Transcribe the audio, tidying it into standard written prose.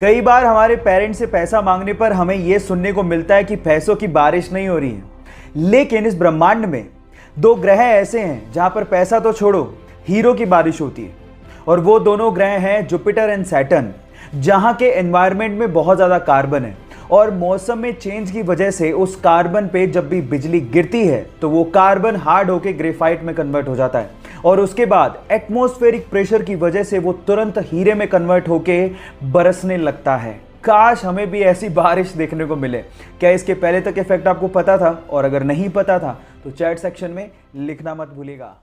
कई बार हमारे पेरेंट्स से पैसा मांगने पर हमें यह सुनने को मिलता है कि पैसों की बारिश नहीं हो रही है। लेकिन इस ब्रह्मांड में दो ग्रह ऐसे हैं जहां पर पैसा तो छोड़ो, हीरो की बारिश होती है। और वो दोनों ग्रह हैं जुपिटर एंड सैटर्न, जहां के एनवायरनमेंट में बहुत ज़्यादा कार्बन है। और मौसम में चेंज की वजह से उस कार्बन पे जब भी बिजली गिरती है तो वो कार्बन हार्ड होकर ग्रेफाइट में कन्वर्ट हो जाता है, और उसके बाद एटमॉस्फेरिक प्रेशर की वजह से वो तुरंत हीरे में कन्वर्ट होके बरसने लगता है। काश हमें भी ऐसी बारिश देखने को मिले। क्या इसके पहले तक इफेक्ट आपको पता था? और अगर नहीं पता था तो चैट सेक्शन में लिखना मत भूलिएगा।